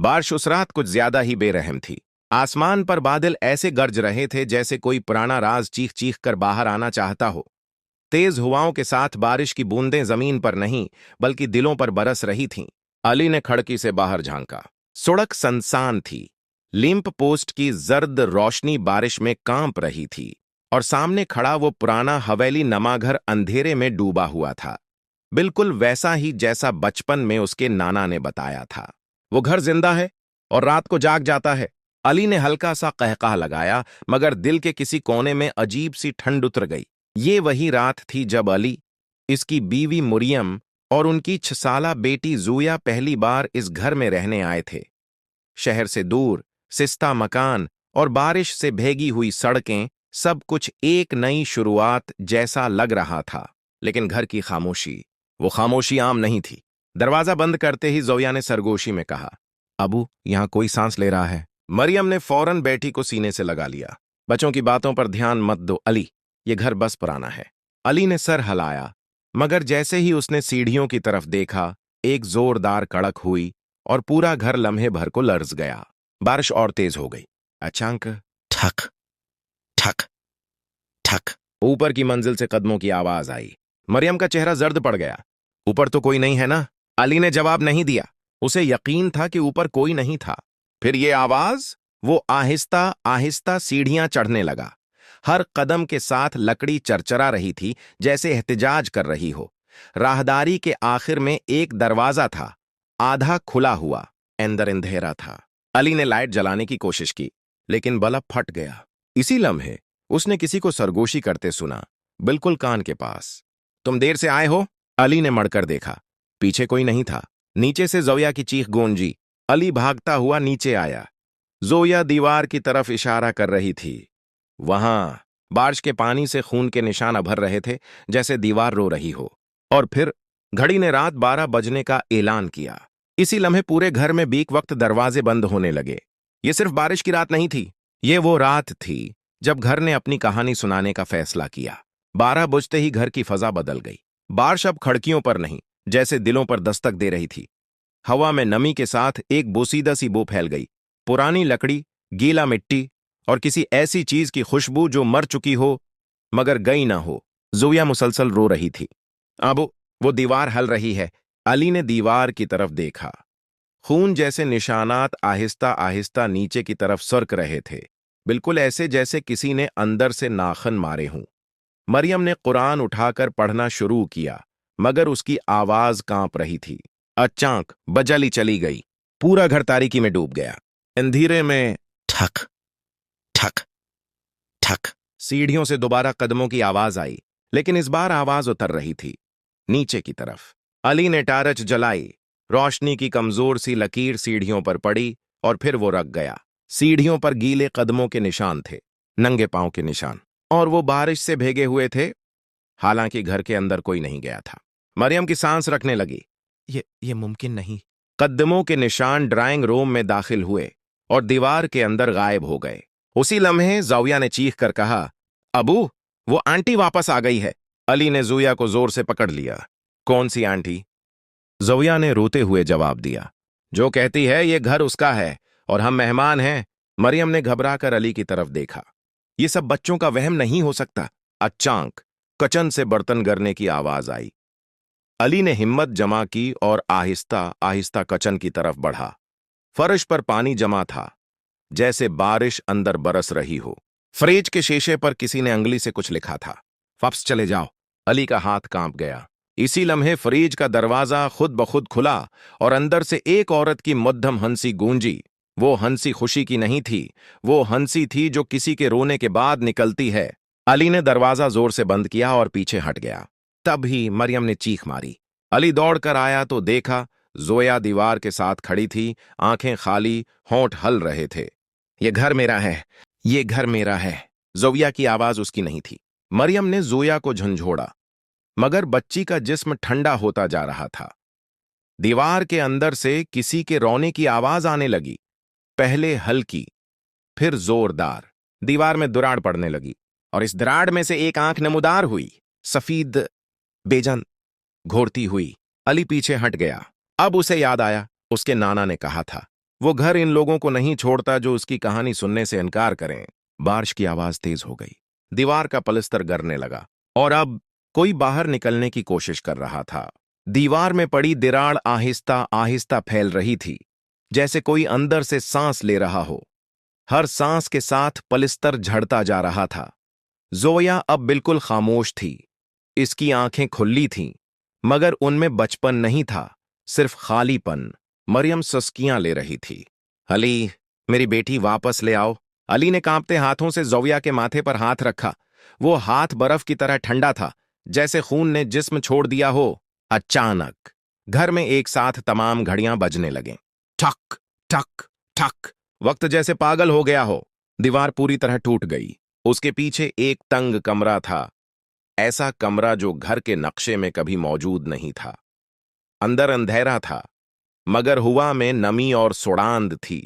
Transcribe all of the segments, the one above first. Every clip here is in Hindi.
बारिश उस रात कुछ ज्यादा ही बेरहम थी। आसमान पर बादल ऐसे गरज रहे थे जैसे कोई पुराना राज चीख चीख कर बाहर आना चाहता हो। तेज हवाओं के साथ बारिश की बूंदें जमीन पर नहीं बल्कि दिलों पर बरस रही थीं। अली ने खिड़की से बाहर झांका। सड़क सुनसान थी। लिंप पोस्ट की जर्द रोशनी बारिश में कांप रही थी और सामने खड़ा वो पुराना हवेली नमा घर अंधेरे में डूबा हुआ था, बिल्कुल वैसा ही जैसा बचपन में उसके नाना ने बताया था। वो घर जिंदा है और रात को जाग जाता है। अली ने हल्का सा कहकहा लगाया, मगर दिल के किसी कोने में अजीब सी ठंड उतर गई। ये वही रात थी जब अली, इसकी बीवी मुरियम और उनकी 6 साला बेटी जूया पहली बार इस घर में रहने आए थे। शहर से दूर सिस्ता मकान और बारिश से भीगी हुई सड़कें, सब कुछ एक नई शुरुआत जैसा लग रहा था। लेकिन घर की खामोशी, वो खामोशी आम नहीं थी। दरवाजा बंद करते ही जोया ने सरगोशी में कहा, अबू, यहां कोई सांस ले रहा है। मरियम ने फौरन बेटी को सीने से लगा लिया। बच्चों की बातों पर ध्यान मत दो अली, ये घर बस पुराना है। अली ने सर हिलाया, मगर जैसे ही उसने सीढ़ियों की तरफ देखा, एक जोरदार कड़क हुई और पूरा घर लम्हे भर को लर्ज गया। बारिश और तेज हो गई। अचानक ठक ठक ठक, ऊपर की मंजिल से कदमों की आवाज आई। मरियम का चेहरा जर्द पड़ गया। ऊपर तो कोई नहीं है ना? अली ने जवाब नहीं दिया। उसे यकीन था कि ऊपर कोई नहीं था। फिर ये आवाज, वो आहिस्ता आहिस्ता सीढ़ियां चढ़ने लगा। हर कदम के साथ लकड़ी चरचरा रही थी, जैसे एहतिजाज कर रही हो। राहदारी के आखिर में एक दरवाजा था, आधा खुला हुआ। अंदर अंधेरा था। अली ने लाइट जलाने की कोशिश की, लेकिन बल्ब फट गया। इसी लम्हे उसने किसी को सरगोशी करते सुना, बिल्कुल कान के पास। तुम देर से आए हो? अली ने मड़कर देखा। पीछे कोई नहीं था। नीचे से जोया की चीख गूंजी। अली भागता हुआ नीचे आया। जोया दीवार की तरफ इशारा कर रही थी। वहां बारिश के पानी से खून के निशान उभर रहे थे, जैसे दीवार रो रही हो। और फिर घड़ी ने रात 12 बजने का ऐलान किया। इसी लम्हे पूरे घर में बीक वक्त दरवाजे बंद होने लगे। ये सिर्फ बारिश की रात नहीं थी, ये वो रात थी जब घर ने अपनी कहानी सुनाने का फैसला किया। 12 बजते ही घर की फजा बदल गई। बारिश अब खिड़कियों पर नहीं, जैसे दिलों पर दस्तक दे रही थी। हवा में नमी के साथ एक बोसीदा सी बू फैल गई। पुरानी लकड़ी, गीला मिट्टी और किसी ऐसी चीज की खुशबू जो मर चुकी हो मगर गई ना हो। जोया मुसलसल रो रही थी। अब वो दीवार हल रही है। अली ने दीवार की तरफ देखा। खून जैसे निशानात आहिस्ता आहिस्ता नीचे की तरफ सरक रहे थे, बिल्कुल ऐसे जैसे किसी ने अंदर से नाखन मारे हों। मरियम ने कुरान उठाकर पढ़ना शुरू किया, मगर उसकी आवाज कांप रही थी। अचानक बजली चली गई। पूरा घर तारीकी में डूब गया। अंधेरे में ठक ठक ठक, सीढ़ियों से दोबारा कदमों की आवाज आई, लेकिन इस बार आवाज उतर रही थी, नीचे की तरफ। अली ने टार्च जलाई। रोशनी की कमजोर सी लकीर सीढ़ियों पर पड़ी और फिर वो रख गया। सीढ़ियों पर गीले कदमों के निशान थे, नंगे पांव के निशान, और वो बारिश से भीगे हुए थे। हालांकि घर के अंदर कोई नहीं गया था। मरियम की सांस रखने लगी। ये मुमकिन नहीं। कदमों के निशान ड्राइंग रूम में दाखिल हुए और दीवार के अंदर गायब हो गए। उसी लम्हे जोया ने चीख कर कहा, अबू, वो आंटी वापस आ गई है। अली ने जोया को जोर से पकड़ लिया। कौन सी आंटी? जोया ने रोते हुए जवाब दिया, जो कहती है ये घर उसका है और हम मेहमान हैं। मरियम ने घबराकर अली की तरफ देखा। ये सब बच्चों का वहम नहीं हो सकता। अचानक कचन से बर्तन गिरने की आवाज आई। अली ने हिम्मत जमा की और आहिस्ता आहिस्ता कचन की तरफ बढ़ा। फर्श पर पानी जमा था, जैसे बारिश अंदर बरस रही हो। फ्रिज के शीशे पर किसी ने अंगली से कुछ लिखा था। वापस चले जाओ। अली का हाथ कांप गया। इसी लम्हे फ्रिज का दरवाजा खुद ब खुद खुला और अंदर से एक औरत की मध्यम हंसी गूंजी। वो हंसी खुशी की नहीं थी, वो हंसी थी जो किसी के रोने के बाद निकलती है। अली ने दरवाजा जोर से बंद किया और पीछे हट गया। तब ही मरियम ने चीख मारी। अली दौड़कर आया तो देखा जोया दीवार के साथ खड़ी थी, आंखें खाली, होंठ हल रहे थे। ये घर मेरा है, ये घर मेरा है। जोया की आवाज उसकी नहीं थी। मरियम ने जोया को झंझोड़ा, मगर बच्ची का जिस्म ठंडा होता जा रहा था। दीवार के अंदर से किसी के रोने की आवाज आने लगी, पहले हल्की, फिर जोरदार। दीवार में दरार पड़ने लगी और इस दरार में से एक आंख नमूदार हुई, सफेद, बेजान, घोरती हुई। अली पीछे हट गया। अब उसे याद आया, उसके नाना ने कहा था, वो घर इन लोगों को नहीं छोड़ता जो उसकी कहानी सुनने से इनकार करें। बारिश की आवाज तेज हो गई। दीवार का पलस्तर गिरने लगा और अब कोई बाहर निकलने की कोशिश कर रहा था। दीवार में पड़ी दरार आहिस्ता आहिस्ता फैल रही थी, जैसे कोई अंदर से सांस ले रहा हो। हर सांस के साथ पलस्तर झड़ता जा रहा था। जोया अब बिल्कुल खामोश थी। इसकी आंखें खुली थीं, मगर उनमें बचपन नहीं था, सिर्फ खालीपन। मरियम सस्कियां ले रही थी। अली, मेरी बेटी वापस ले आओ। अली ने कांपते हाथों से जोया के माथे पर हाथ रखा। वो हाथ बर्फ की तरह ठंडा था, जैसे खून ने जिस्म छोड़ दिया हो। अचानक घर में एक साथ तमाम घड़ियां बजने लगें। ठक ठक ठक। वक्त जैसे पागल हो गया हो। दीवार पूरी तरह टूट गई। उसके पीछे एक तंग कमरा था, ऐसा कमरा जो घर के नक्शे में कभी मौजूद नहीं था। अंदर अंधेरा था, मगर हवा में नमी और सुड़ांद थी।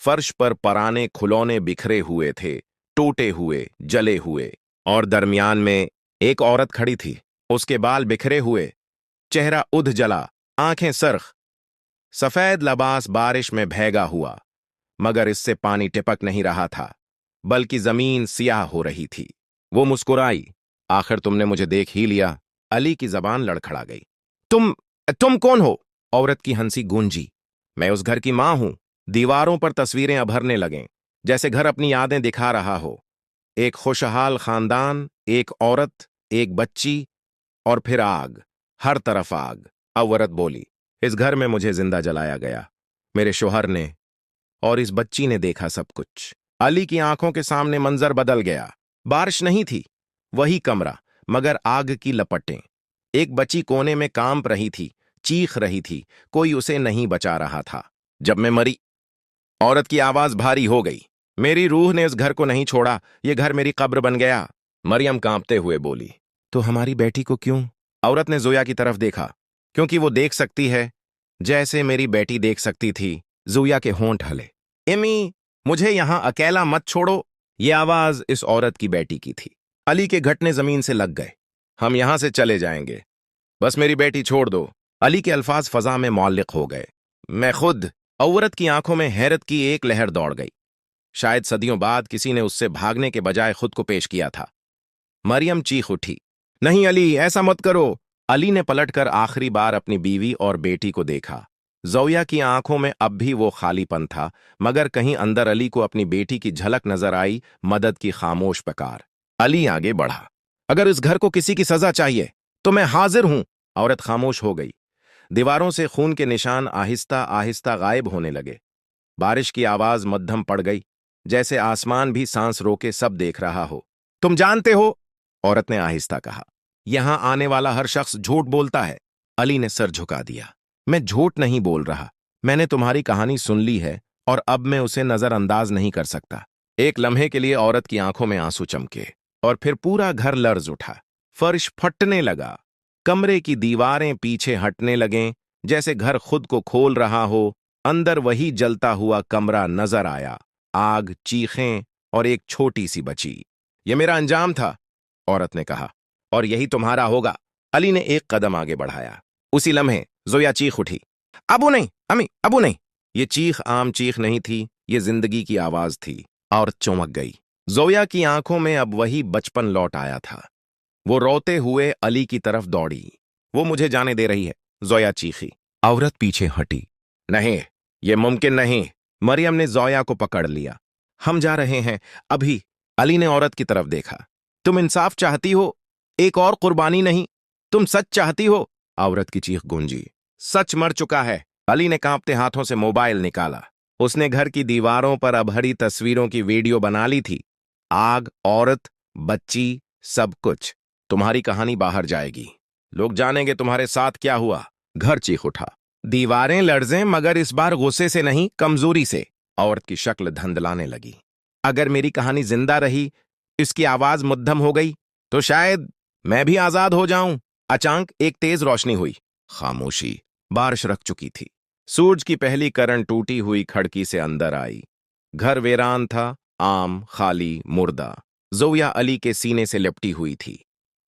फर्श पर पुराने खिलौने बिखरे हुए थे, टूटे हुए, जले हुए। और दरमियान में एक औरत खड़ी थी। उसके बाल बिखरे हुए, चेहरा उध जला, आंखें सरख। सफेद लबास बारिश में भीगा हुआ, मगर इससे पानी टिपक नहीं रहा था, बल्कि जमीन सियाह हो रही थी। वो मुस्कुराई। आखिर तुमने मुझे देख ही लिया। अली की जबान लड़खड़ा गई। तुम कौन हो? औरत की हंसी गूंजी। मैं उस घर की मां हूं। दीवारों पर तस्वीरें अभरने लगें, जैसे घर अपनी यादें दिखा रहा हो। एक खुशहाल खानदान, एक औरत, एक बच्ची, और फिर आग, हर तरफ आग। औरत बोली, इस घर में मुझे जिंदा जलाया गया। मेरे शोहर ने और इस बच्ची ने देखा सब कुछ। अली की आंखों के सामने मंजर बदल गया। बारिश नहीं थी, वही कमरा, मगर आग की लपटें। एक बच्ची कोने में कांप रही थी, चीख रही थी। कोई उसे नहीं बचा रहा था। जब मैं मरी, औरत की आवाज भारी हो गई, मेरी रूह ने इस घर को नहीं छोड़ा। ये घर मेरी कब्र बन गया। मरियम कांपते हुए बोली, तो हमारी बेटी को क्यों? औरत ने जोया की तरफ देखा। क्योंकि वो देख सकती है, जैसे मेरी बेटी देख सकती थी। जोया के होंठ हिले। एमी, मुझे यहां अकेला मत छोड़ो। ये आवाज इस औरत की बेटी की थी। अली के घटने जमीन से लग गए। हम यहां से चले जाएंगे, बस मेरी बेटी छोड़ दो। अली के अल्फाज फजा में मौलिक हो गए। मैं खुद। औरत की आंखों में हैरत की एक लहर दौड़ गई। शायद सदियों बाद किसी ने उससे भागने के बजाय खुद को पेश किया था। मरियम चीख उठी, नहीं अली, ऐसा मत करो। अली ने पलटकर आखिरी बार अपनी बीवी और बेटी को देखा। जोया की आंखों में अब भी वो खालीपन था, मगर कहीं अंदर अली को अपनी बेटी की झलक नजर आई, मदद की खामोश पुकार। अली आगे बढ़ा, अगर इस घर को किसी की सजा चाहिए तो मैं हाजिर हूं। औरत खामोश हो गई। दीवारों से खून के निशान आहिस्ता आहिस्ता गायब होने लगे। बारिश की आवाज मध्यम पड़ गई, जैसे आसमान भी सांस रोके सब देख रहा हो। तुम जानते हो, औरत ने आहिस्ता कहा, यहां आने वाला हर शख्स झूठ बोलता है। अली ने सर झुका दिया। मैं झूठ नहीं बोल रहा। मैंने तुम्हारी कहानी सुन ली है और अब मैं उसे नजरअंदाज नहीं कर सकता। एक लम्हे के लिए औरत की आंखों में आंसू चमके और फिर पूरा घर लर्ज उठा। फर्श फटने लगा। कमरे की दीवारें पीछे हटने लगें, जैसे घर खुद को खोल रहा हो। अंदर वही जलता हुआ कमरा नजर आया। आग, चीखें और एक छोटी सी बची। यह मेरा अंजाम था, औरत ने कहा, और यही तुम्हारा होगा। अली ने एक कदम आगे बढ़ाया। उसी लम्हे जोया चीख उठी, अबू नहीं, अमी, अबू नहीं। ये चीख आम चीख नहीं थी, ये जिंदगी की आवाज थी। औरत चौंक गई। जोया की आंखों में अब वही बचपन लौट आया था। वो रोते हुए अली की तरफ दौड़ी। वो मुझे जाने दे रही है, जोया चीखी। औरत पीछे हटी। नहीं, ये मुमकिन नहीं। मरियम ने जोया को पकड़ लिया। हम जा रहे हैं अभी। अली ने औरत की तरफ देखा। तुम इंसाफ चाहती हो, एक और कुर्बानी नहीं। तुम सच चाहती हो? औरत की चीख गूंजी। सच मर चुका है। अली ने कांपते हाथों से मोबाइल निकाला। उसने घर की दीवारों पर अभरी तस्वीरों की वीडियो बना ली थी। आग, औरत, बच्ची, सब कुछ। तुम्हारी कहानी बाहर जाएगी। लोग जानेंगे तुम्हारे साथ क्या हुआ। घर चीख उठा। दीवारें लर्जें, मगर इस बार गुस्से से नहीं, कमजोरी से। औरत की शक्ल धंधलाने लगी। अगर मेरी कहानी जिंदा रही, इसकी आवाज मध्यम हो गई, तो शायद मैं भी आजाद हो जाऊं। अचानक एक तेज रोशनी हुई। खामोशी। बारिश रख चुकी थी। सूरज की पहली किरण टूटी हुई खिड़की से अंदर आई। घर वीरान था, आम, खाली, मुर्दा। जोया अली के सीने से लिपटी हुई थी।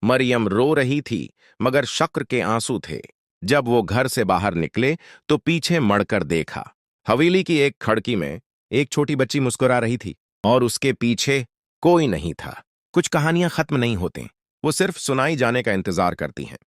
मरियम रो रही थी, मगर शक्र के आंसू थे। जब वो घर से बाहर निकले तो पीछे मड़कर देखा। हवेली की एक खिड़की में एक छोटी बच्ची मुस्कुरा रही थी और उसके पीछे कोई नहीं था। कुछ कहानियां खत्म नहीं होती, वो सिर्फ सुनाई जाने का इंतजार करती हैं।